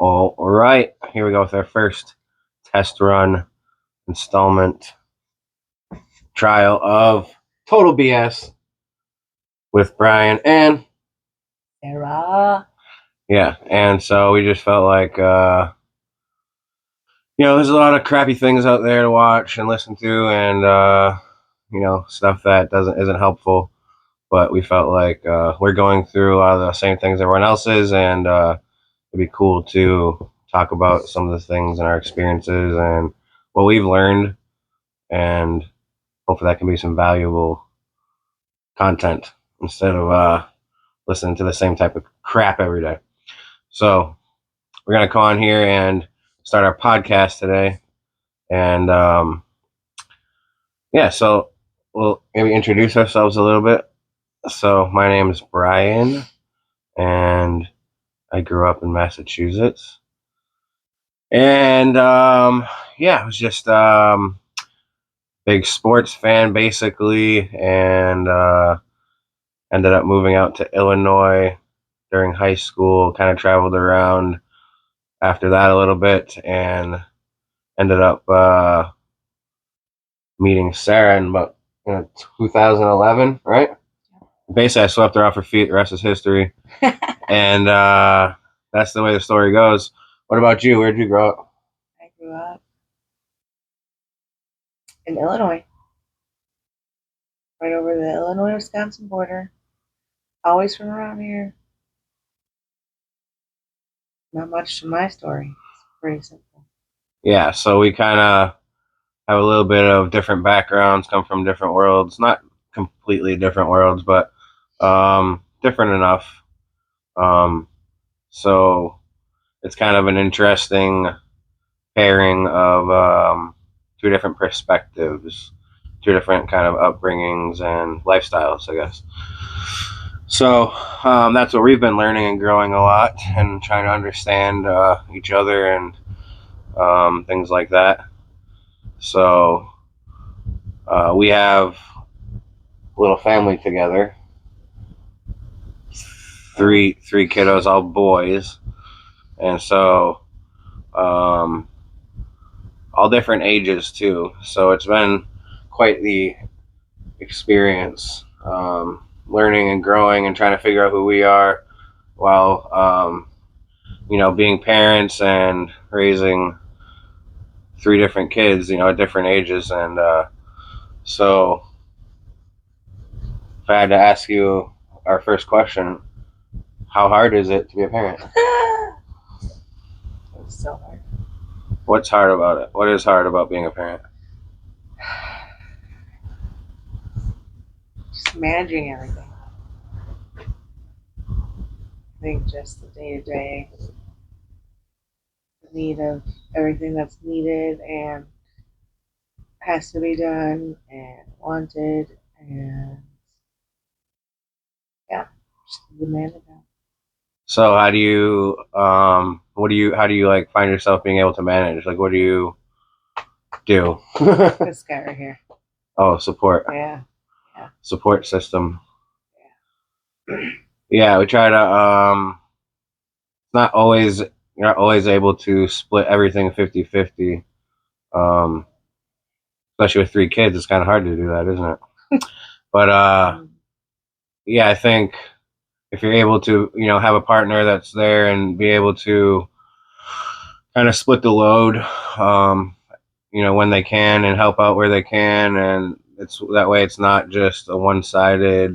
All right, here we go with our first test run installment trial of Total BS with Brian and Sarah. yeah, and so we just felt like there's a lot of crappy things out there to watch and listen to, and stuff that isn't helpful. But we felt like we're going through a lot of the same things everyone else is, and it'd be cool to talk about some of the things and our experiences and what we've learned, and hopefully that can be some valuable content instead of listening to the same type of crap every day. So we're gonna come on here and start our podcast today, and so we'll maybe introduce ourselves a little bit. So my name is Brian, and I grew up in Massachusetts, and I was just big sports fan basically, and ended up moving out to Illinois during high school. Kind of traveled around after that a little bit, and ended up meeting Sarah in about 2011, right? Basically, I swept her off her feet. The rest is history, and that's the way the story goes. What about you? Where'd you grow up? I grew up in Illinois, right over the Illinois-Wisconsin border. Always from around here. Not much to my story. It's pretty simple. Yeah, so we kind of have a little bit of different backgrounds, come from different worlds, not completely different worlds, but different enough. So it's kind of an interesting pairing of two different perspectives, two different kind of upbringings and lifestyles, I guess. So that's what we've been learning and growing a lot, and trying to understand each other and things like that. So we have a little family together, three kiddos, all boys, and so all different ages too. So it's been quite the experience, learning and growing and trying to figure out who we are while being parents and raising three different kids, at different ages. And so if I had to ask you our first question, how hard is it to be a parent? It's so hard. What's hard about it? What is hard about being a parent? Just managing everything. I think just the day-to-day, the need of everything that's needed and has to be done and wanted, and just the manage that. So how do you how do you like find yourself being able to manage? Like, what do you do? This guy right here. Oh, support. Yeah. Support system. Yeah, we try to not always you're not always able to split everything 50-50. Especially with three kids, it's kind of hard to do that, isn't it? But yeah, I think if you're able to, have a partner that's there and be able to kind of split the load, when they can, and help out where they can, and it's that way. It's not just a one-sided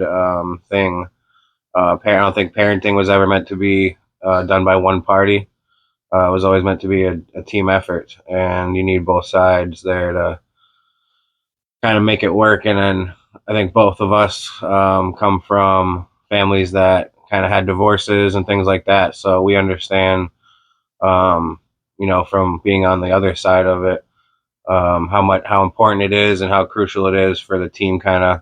thing. I don't think parenting was ever meant to be done by one party. It was always meant to be a team effort, and you need both sides there to kind of make it work. And then I think both of us come from families that kind of had divorces and things like that, so we understand, from being on the other side of it, how important it is and how crucial it is for the team kind of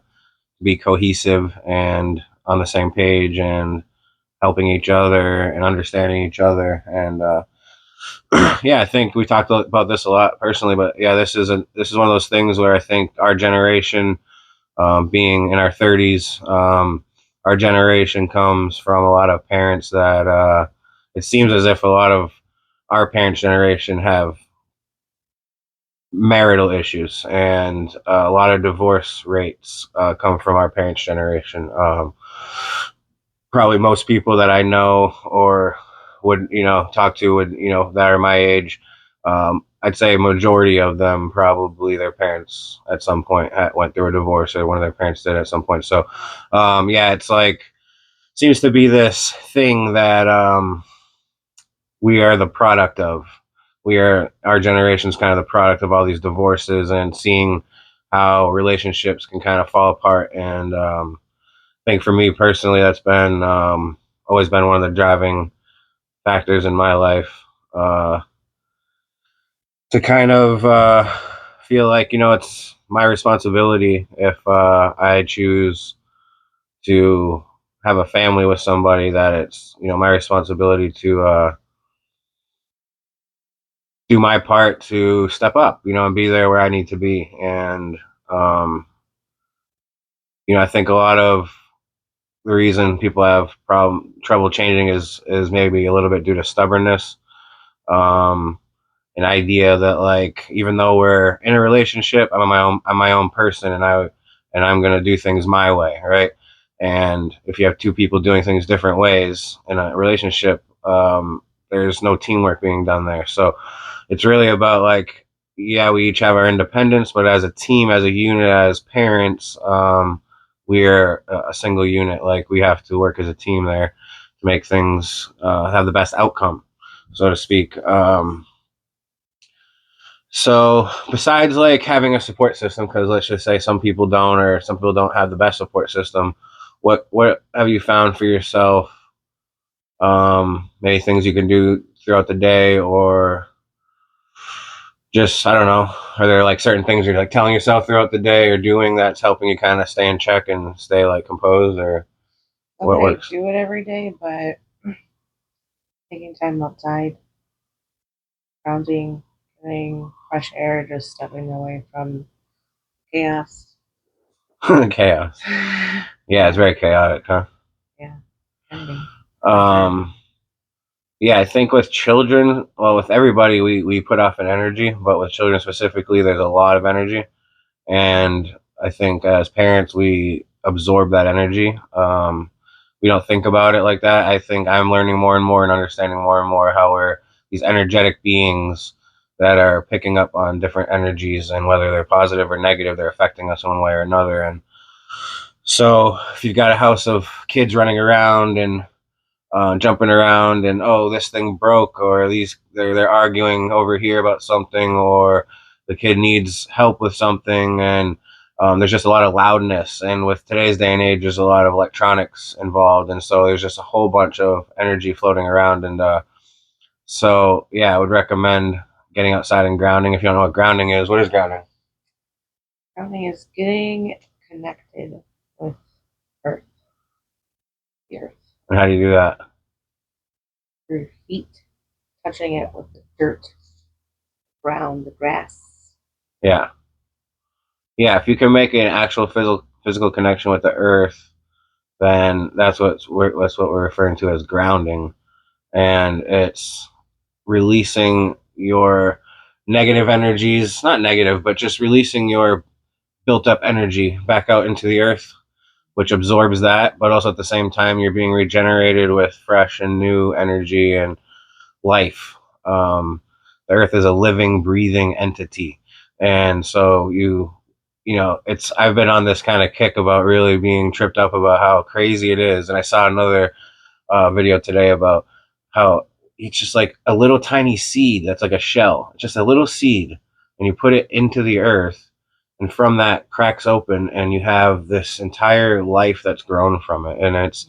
be cohesive and on the same page and helping each other and understanding each other. And yeah, I think we talked about this a lot personally, but yeah, this is one of those things where I think our generation, being in our 30s, our generation comes from a lot of parents that it seems as if a lot of our parents' generation have marital issues, and a lot of divorce rates come from our parents' generation. Probably most people that I know or would talk to would that are my age. I'd say a majority of them probably their parents at some point went through a divorce, or one of their parents did at some point. So, yeah, it's like seems to be this thing that we are the product of. We are our generation's kind of the product of all these divorces and seeing how relationships can kind of fall apart. And I think for me personally, that's been always been one of the driving factors in my life, uh, to kind of feel like it's my responsibility if I choose to have a family with somebody, that it's my responsibility to do my part to step up, and be there where I need to be. And um, I think a lot of the reason people have trouble changing is maybe a little bit due to stubbornness. Um, an idea that, like, even though we're in a relationship, I'm my own person, and I'm gonna do things my way, right? And if you have two people doing things different ways in a relationship, there's no teamwork being done there. So it's really about, like, yeah, we each have our independence, but as a team, as a unit, as parents, we're a single unit. Like, we have to work as a team there to make things have the best outcome, so to speak. So besides, like, having a support system, because let's just say some people don't, or some people don't have the best support system, what have you found for yourself? Maybe things you can do throughout the day, or just, I don't know. Are there like certain things you're like telling yourself throughout the day or doing that's helping you kind of stay in check and stay like composed, or what Okay, I works? do it every day, but taking time outside, grounding, getting fresh air, just stepping away from chaos. Chaos. Yeah, it's Yeah, very chaotic, huh? yeah, can be for sure. Um, Yeah, I think with children, well, with everybody, we put off an energy, but with children specifically, there's a lot of energy. And I think as parents, we absorb that energy. We don't think about it like that. I think I'm learning more and more and understanding more and more how we're these energetic beings that are picking up on different energies, and whether they're positive or negative, they're affecting us one way or another. And so if you've got a house of kids running around and jumping around, and, oh, this thing broke, or they're arguing over here about something, or the kid needs help with something, and there's just a lot of loudness. And with today's day and age, there's a lot of electronics involved, and so there's just a whole bunch of energy floating around. And so yeah, I would recommend getting outside and grounding. If you don't know what grounding is, what is grounding? Grounding is getting connected with Earth, the Earth, And how do you do that? through your feet, touching it with the dirt, ground, the grass. Yeah, yeah, if you can make an actual physical connection with the earth, then that's what we're referring to as grounding. And it's releasing your negative energies, not negative, but just releasing your built up energy back out into the earth, which absorbs that, but also at the same time, you're being regenerated with fresh and new energy and life. The earth is a living, breathing entity. And so it's, I've been on this kind of kick about really being tripped up about how crazy it is. And I saw another video today about how it's just like a little tiny seed that's like a shell, just a little seed, and you put it into the earth, and from that cracks open, and you have this entire life that's grown from it. And it's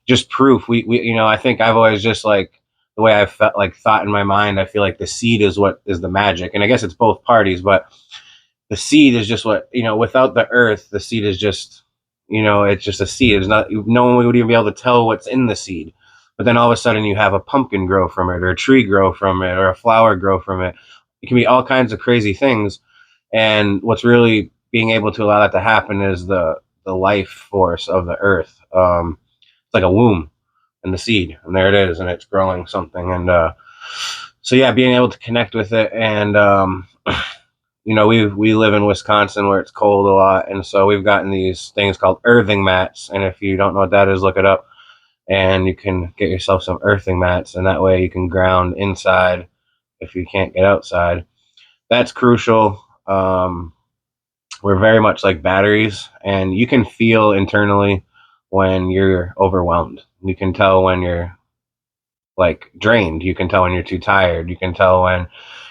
just proof. We I think I've always just, like, the way I felt, like, thought in my mind, I feel like the seed is what is the magic, and I guess it's both parties, but the seed is just what, without the earth, the seed is just, it's just a seed. It's not, no one would even be able to tell what's in the seed. But then all of a sudden you have a pumpkin grow from it, or a tree grow from it, or a flower grow from it. It can be all kinds of crazy things. And what's really being able to allow that to happen is the life force of the earth. It's like a womb and the seed, and there it is, and it's growing something. And So yeah, being able to connect with it, and we live in Wisconsin where it's cold a lot, and so we've gotten these things called earthing mats. And if you don't know what that is, look it up, and you can get yourself some earthing mats, and that way you can ground inside if you can't get outside. That's crucial. We're very much like batteries, and you can feel internally when you're overwhelmed. You can tell when you're like drained. You can tell when you're too tired. You can tell when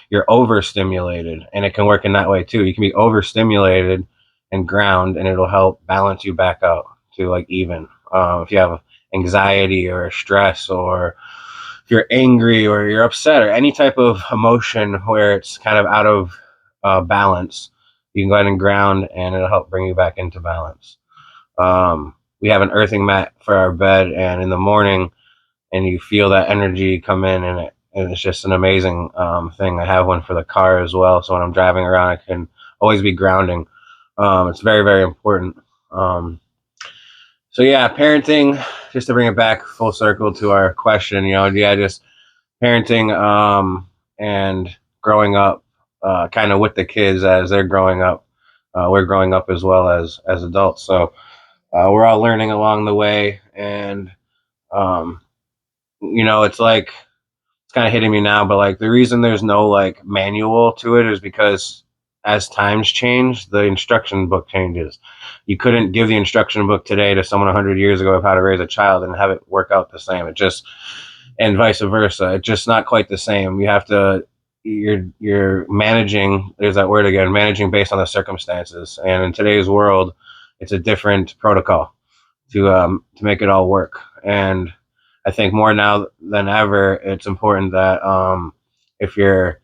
you're overstimulated, and it can work in that way too. You can be overstimulated and ground, and it'll help balance you back out to like even. If you have anxiety or stress, or if you're angry or you're upset or any type of emotion where it's kind of out of balance, you can go ahead and ground, and it'll help bring you back into balance. We have an earthing mat for our bed, and in the morning, and you feel that energy come in, and it's just an amazing thing. I have one for the car as well, so when I'm driving around, I can always be grounding. It's very, very important. Um, so yeah, parenting. Just to bring it back full circle to our question, yeah, just parenting and growing up, kind of with the kids as they're growing up. We're growing up as well as adults, so we're all learning along the way, and um, it's like it's kind of hitting me now, but like the reason there's no like manual to it is because as times change, the instruction book changes. You couldn't give the instruction book today to someone 100 years ago of how to raise a child and have it work out the same. It just, and vice versa. It's just not quite the same. You have to, you're managing, there's that word again, managing based on the circumstances. And in today's world, it's a different protocol to make it all work. And I think more now than ever, it's important that if you're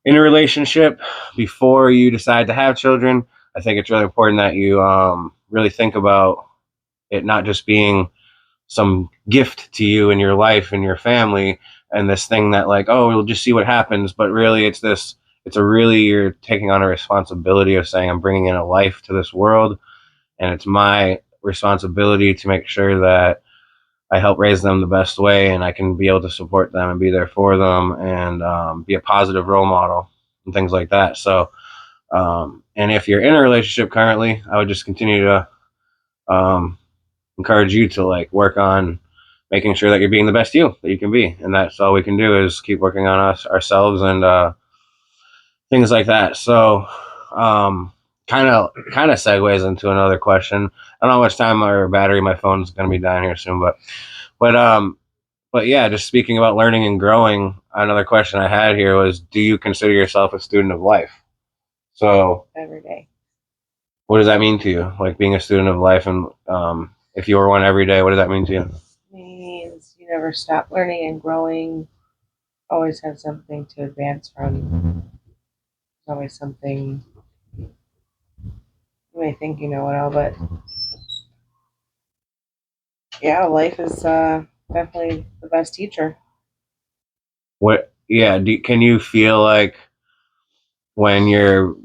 in a relationship before you decide to have children, I think it's really important that you really think about it not just being some gift to you and your life and your family, and this thing that like, oh, we'll just see what happens, but really it's this. It's a really, you're taking on a responsibility of saying, I'm bringing in a life to this world, and it's my responsibility to make sure that I help raise them the best way, and I can be able to support them and be there for them, and be a positive role model and things like that. So, and if you're in a relationship currently, I would just continue to um, encourage you to like work on making sure that you're being the best you that you can be, and that's all we can do is keep working on us ourselves and things like that. So, kind of segues into another question. I don't know how much time or battery my phone's going to be dying here soon, but but yeah, just speaking about learning and growing, another question I had here was, do you consider yourself a student of life? So, every day. what does that mean to you? Like being a student of life, and if you were one every day, what does that mean to you? Means you never stop learning and growing. Always have something to advance from. There's always something. You may think you know it all, but yeah, life is definitely the best teacher. What? Yeah. Can you feel like when you're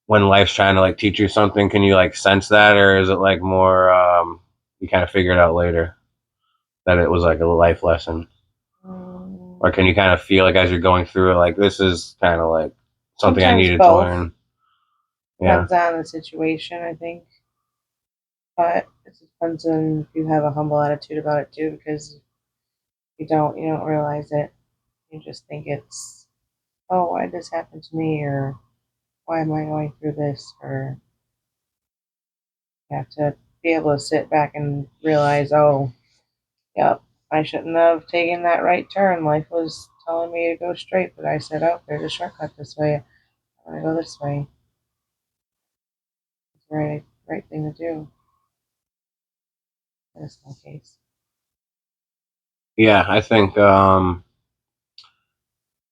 when life's trying to like teach you something? Can you like sense that, or is it like more you kind of figure it out later that it was like a life lesson? Or can you kind of feel like as you're going through it, like this is kind of like something I Sometimes needed to both. learn? Yeah. Depends on the situation, I think. But it depends on if you have a humble attitude about it too, because if you don't realize it. You just think it's, oh, why did this happen to me? Or why am I going through this? Or you have to be able to sit back and realize, oh, yep, I shouldn't have taken that right turn. Life was telling me to go straight, but I said, oh, there's a shortcut this way. I'm going to go this way. It's the right thing to do in this whole case. Yeah, I think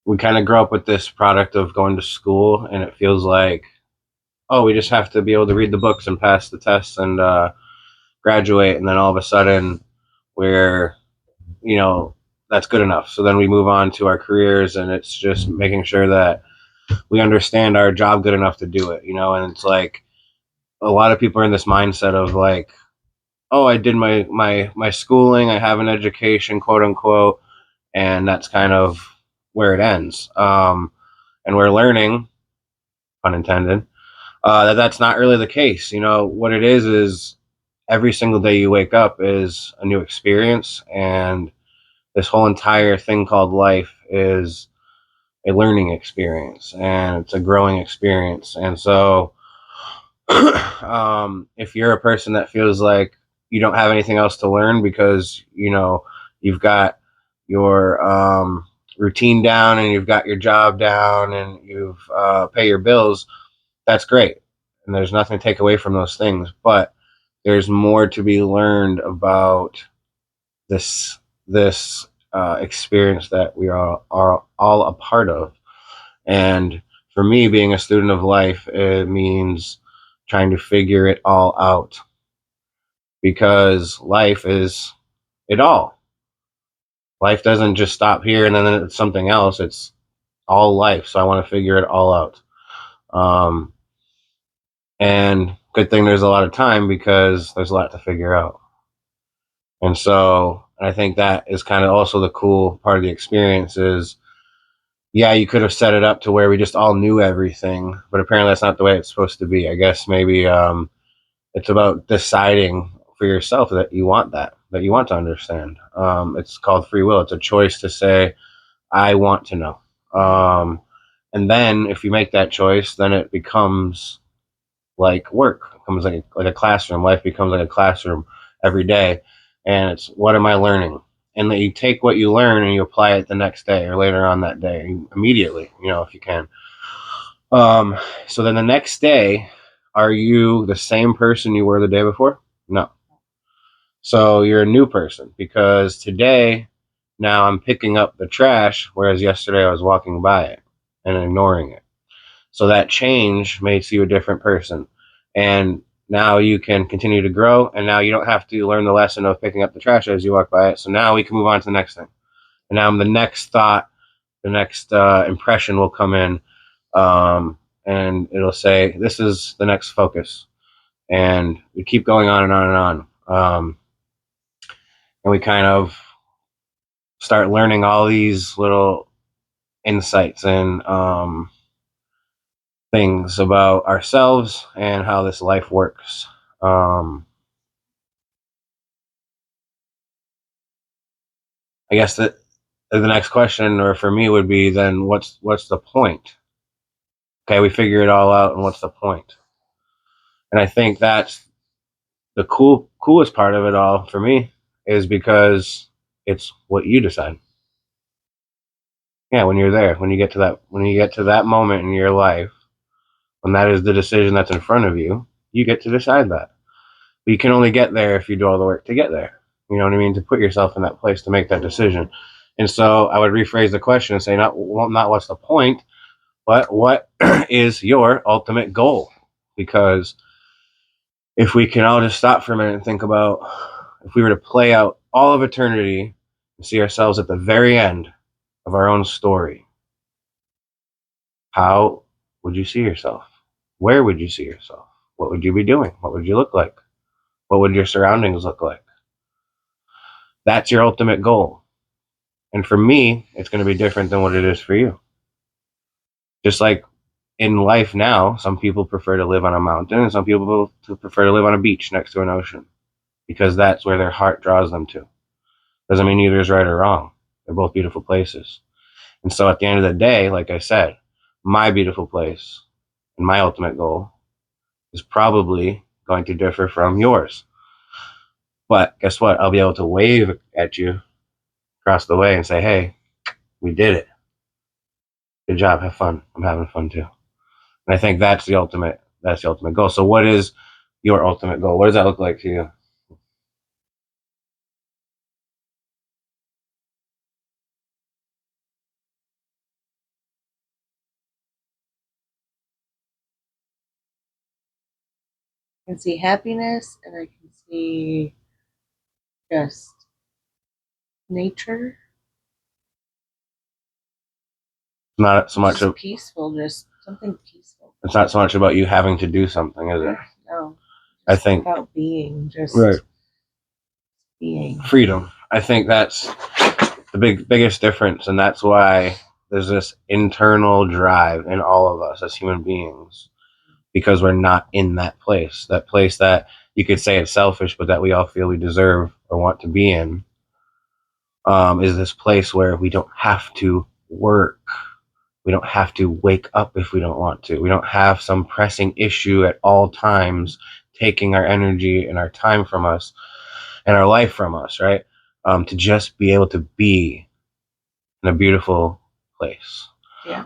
we kind of grow up with this product of going to school, and it feels like, oh, we just have to be able to read the books and pass the tests and graduate, and then all of a sudden we're, you know, that's good enough. So then we move on to our careers, and it's just making sure that we understand our job good enough to do it, and it's like a lot of people are in this mindset of like, oh, I did my schooling, I have an education, quote unquote, and that's kind of where it ends. And we're learning, pun intended, that that's not really the case. You know, what it is every single day you wake up is a new experience, and this whole entire thing called life is a learning experience, and it's a growing experience. And so, if you're a person that feels like you don't have anything else to learn because you've got your routine down and you've got your job down and you've pay your bills, that's great, and there's nothing to take away from those things. But there's more to be learned about this experience that we are all a part of. And for me, being a student of life, it means trying to figure it all out, because life is it all. Life doesn't just stop here and then it's something else. It's all life. So I want to figure it all out. Um, and good thing there's a lot of time because there's a lot to figure out. And so I think that is kind of also the cool part of the experience is, yeah, you could have set it up to where we just all knew everything, but apparently that's not the way it's supposed to be. I guess maybe it's about deciding for yourself that you want that you want to understand. It's called free will. It's a choice to say, I want to know. Um, and then if you make that choice, then it becomes like work. It becomes like a classroom. Life becomes like a classroom every day. And it's, what am I learning? And that you take what you learn and you apply it the next day or later on that day, immediately, if you can. Um, so then the next day, are you the same person you were the day before? No. So you're a new person because today, now I'm picking up the trash, whereas yesterday I was walking by it and ignoring it. So that change makes you a different person. And now you can continue to grow. And now you don't have to learn the lesson of picking up the trash as you walk by it. So now we can move on to the next thing. And now the next thought, the next impression will come in, and it'll say, this is the next focus. And we keep going on and on and on. And we kind of start learning all these little insights and things about ourselves and how this life works. Um, I guess that the next question, or for me, would be then what's the point? Okay, we figure it all out, and what's the point? And I think that's the coolest part of it all for me, is because it's what you decide. Yeah, when you're there, when you get to that moment in your life, when that is the decision that's in front of you, you get to decide that. But you can only get there if you do all the work to get there. You know what I mean? To put yourself in that place to make that decision. And so I would rephrase the question and say, not what's the point, but what is your ultimate goal? Because if we can all just stop for a minute and think about, if we were to play out all of eternity and see ourselves at the very end of our own story, how would you see yourself? Where would you see yourself? What would you be doing? What would you look like? What would your surroundings look like? That's your ultimate goal. And for me, it's going to be different than what it is for you. Just like in life now, some people prefer to live on a mountain and some people prefer to live on a beach next to an ocean because that's where their heart draws them to. Doesn't mean either is right or wrong. They're both beautiful places. And so at the end of the day, like I said, my beautiful place and my ultimate goal is probably going to differ from yours. But guess what? I'll be able to wave at you across the way and say, hey, we did it. Good job. Have fun. I'm having fun too. And I think that's the ultimate goal. So what is your ultimate goal? What does that look like to you? I can see happiness and I can see just nature. Not so much Just of peaceful, just something peaceful. It's not so much about you having to do something, is it? No. I think About being, just right. being. Freedom. I think that's the biggest difference, and that's why there's this internal drive in all of us as human beings because we're not in that place that you could say it's selfish, but that we all feel we deserve or want to be in. Is this place where we don't have to work. We don't have to wake up if we don't want to. We don't have some pressing issue at all times taking our energy and our time from us and our life from us, right? To just be able to be in a beautiful place. Yeah.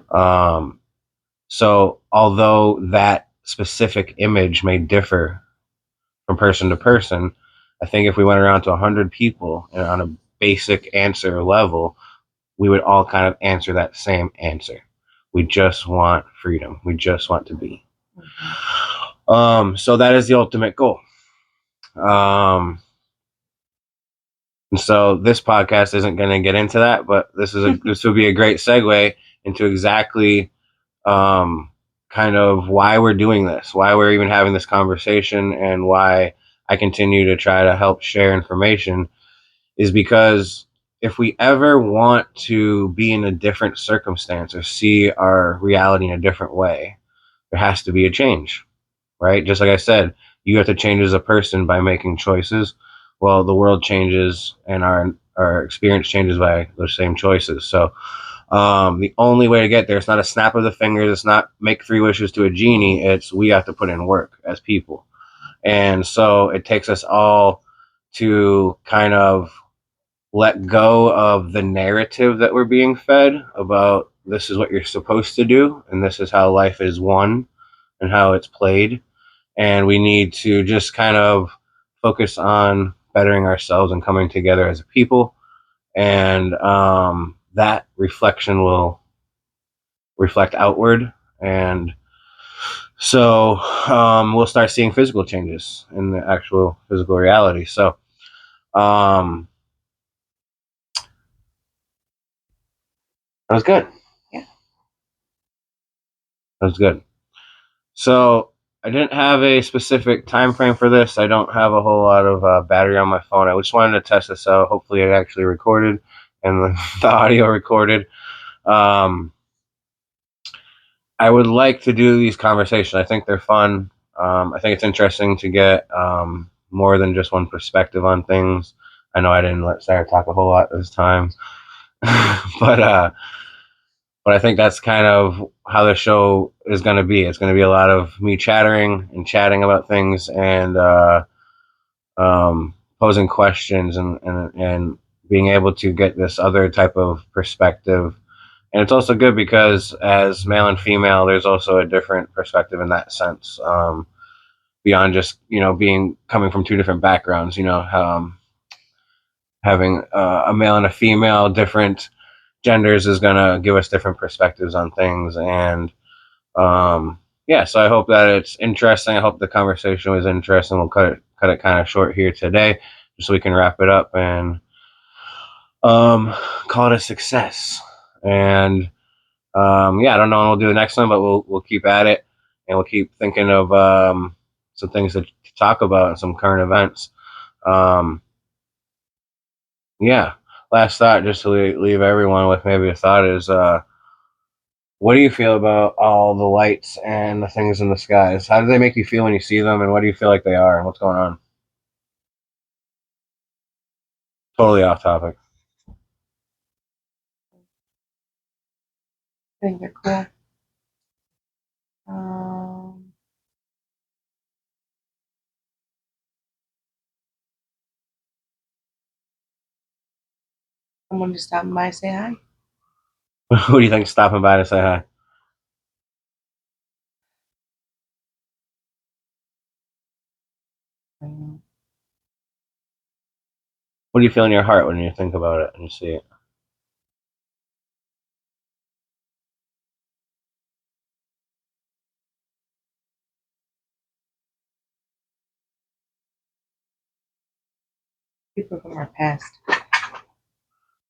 So, although that specific image may differ from person to person, I think if we went around to 100 people and on a basic answer level, we would all kind of answer that same answer. We just want freedom. We just want to be. So that is the ultimate goal. And so this podcast isn't going to get into that, but this will be a great segue into exactly kind of why we're doing this, why we're even having this conversation, and why I continue to try to help share information is because if we ever want to be in a different circumstance or see our reality in a different way, there has to be a change, right? Just like I said, you have to change as a person by making choices. Well, the world changes and our experience changes by those same choices. So the only way to get there, it's not a snap of the fingers. It's not make 3 wishes to a genie. It's we have to put in work as people. And so it takes us all to kind of let go of the narrative that we're being fed about this is what you're supposed to do and this is how life is won and how it's played. And we need to just kind of focus on bettering ourselves and coming together as a people. And that reflection will reflect outward. And so we'll start seeing physical changes in the actual physical reality. So that was good. Yeah. That was good. So I didn't have a specific time frame for this. I don't have a whole lot of battery on my phone. I just wanted to test this out. Hopefully it actually recorded and the audio recorded. I would like to do these conversations. I think they're fun. I think it's interesting to get more than just one perspective on things. I know I didn't let Sarah talk a whole lot this time, but but I think that's kind of how the show is going to be. It's going to be a lot of me chattering and chatting about things and posing questions and being able to get this other type of perspective. And it's also good because as male and female, there's also a different perspective in that sense. Beyond just being coming from 2 different backgrounds, having a male and a female, different genders is gonna give us different perspectives on things. And yeah, so I hope that it's interesting. I hope the conversation was interesting. We'll cut it kind of short here today, just so we can wrap it up and call it a success. And yeah, I don't know when we'll do the next one, but we'll keep at it and we'll keep thinking of some things to talk about and some current events. Um, yeah, last thought, just to leave everyone with maybe a thought is, what do you feel about all the lights and the things in the skies? How do they make you feel when you see them, and what do you feel like they are, and what's going on? Totally off topic. I think they're cool. Um, Someone just stopping by say hi. Who do you think stopping by to say hi? What do you feel in your heart when you think about it and you see it? People from our past.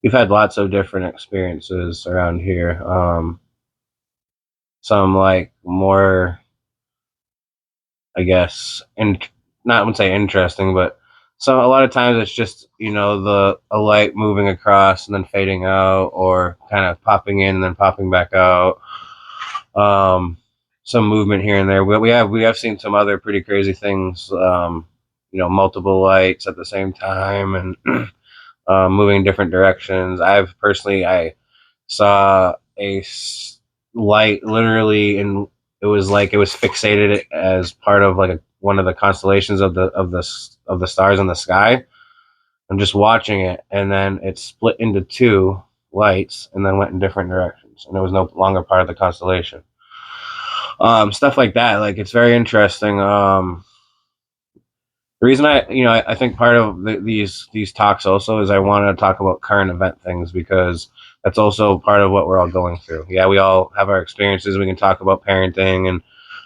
We've had lots of different experiences around here. Some like more, I guess, and not I would say interesting, but So a lot of times it's just, you know, the a light moving across and then fading out, or kind of popping in and then popping back out. Um, some movement here and there. We have seen some other pretty crazy things. You know, multiple lights at the same time, and moving in different directions. I saw light literally, and it was like it was fixated as part of like one of the constellations of the stars in the sky. I'm just watching it, and then it split into two lights, and then went in different directions, and it was no longer part of the constellation. Stuff like that. Like, it's very interesting. The reason I think part of these talks also is I want to talk about current event things, because that's also part of what we're all going through. Yeah, we all have our experiences. We can talk about parenting and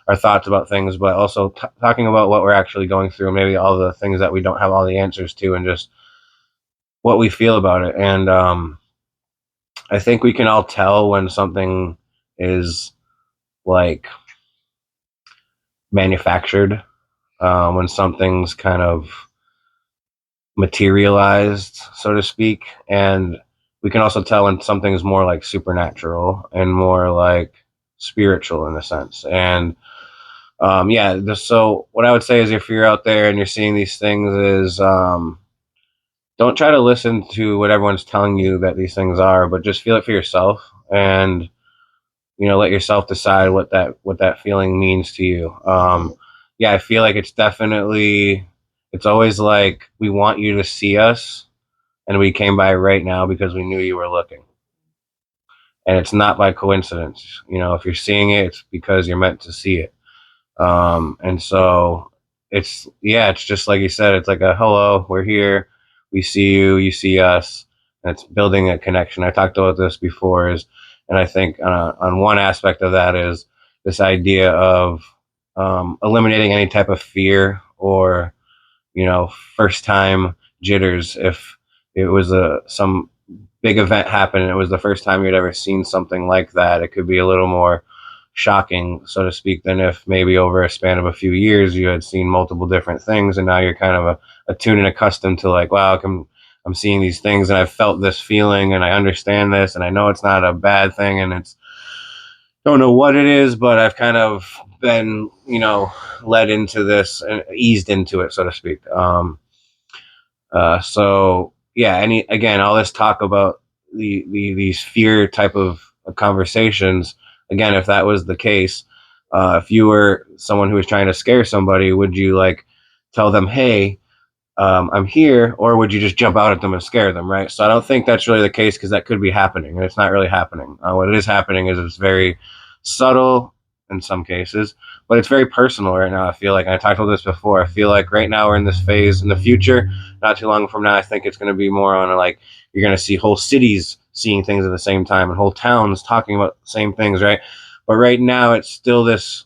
our thoughts about things, but also talking about what we're actually going through, maybe all the things that we don't have all the answers to, and just what we feel about it. And I think we can all tell when something is like manufactured, when something's kind of materialized, so to speak. And we can also tell when something's more like supernatural and more like spiritual in a sense. And so what I would say is, if you're out there and you're seeing these things, is don't try to listen to what everyone's telling you that these things are, but just feel it for yourself, and let yourself decide what that feeling means to you. Yeah, I feel like it's always like we want you to see us, and we came by right now because we knew you were looking. And it's not by coincidence. If you're seeing it, it's because you're meant to see it. And so it's just like you said, it's like a hello, we're here, we see you, you see us, and it's building a connection. I talked about this before, and I think on one aspect of that is this idea of eliminating any type of fear, or first time jitters. If it was some big event happened and it was the first time you'd ever seen something like that, it could be a little more shocking, so to speak, than if maybe over a span of a few years you had seen multiple different things, and now you're kind of attuned and accustomed to, like, wow, I'm seeing these things, and I've felt this feeling, and I understand this, and I know it's not a bad thing, and it's don't know what it is, but I've kind of been, led into this and eased into it, so to speak. So yeah, again, all this talk about these fear type of conversations. Again, if that was the case, if you were someone who was trying to scare somebody, would you like tell them, "Hey, I'm here," or would you just jump out at them and scare them, right? So I don't think that's really the case, because that could be happening, and it's not really happening. What it is happening is it's very subtle in some cases, but it's very personal right now. I feel like, and I talked about this before, I feel like right now we're in this phase. In the future, not too long from now, I think it's going to be more on like, you're going to see whole cities seeing things at the same time, and whole towns talking about the same things, right? But right now, it's still this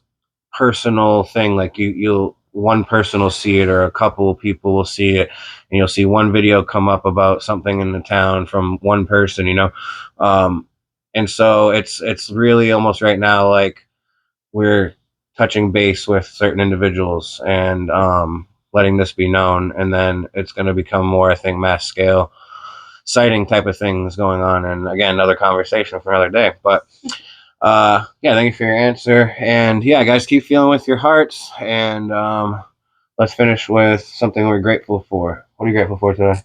personal thing. Like, you'll one person will see it, or a couple of people will see it, and you'll see one video come up about something in the town from one person, um, and so it's really almost right now like we're touching base with certain individuals, and letting this be known, and then it's going to become more, I think, mass scale sighting type of things going on. And again, another conversation for another day. But yeah, thank you for your answer. And yeah, guys, keep feeling with your hearts. And let's finish with something we're grateful for. What are you grateful for today?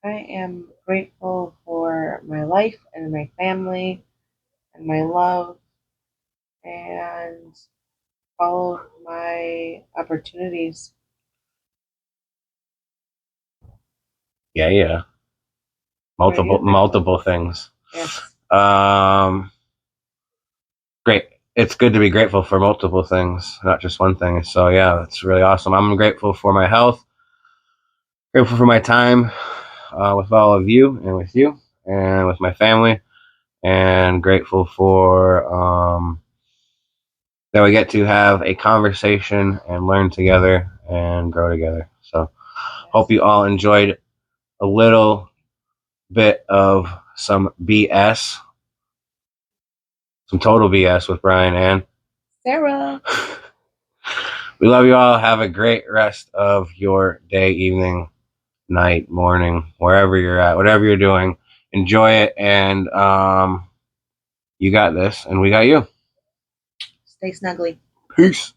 I am grateful for my life and my family and my love and all of my opportunities. Yeah, yeah. What are you Multiple things. Yes. Um, Great. It's good to be grateful for multiple things, not just one thing. So yeah, that's really awesome. I'm grateful for my health, grateful for my time with all of you, and with you, and with my family, and grateful for that we get to have a conversation and learn together and grow together. So hope you all enjoyed a little bit of some BS, some total BS with Brian and Sarah. we love you all. Have a great rest of your day, evening, night, morning, wherever you're at, whatever you're doing. Enjoy it, and you got this, and we got you. Stay snuggly. Peace.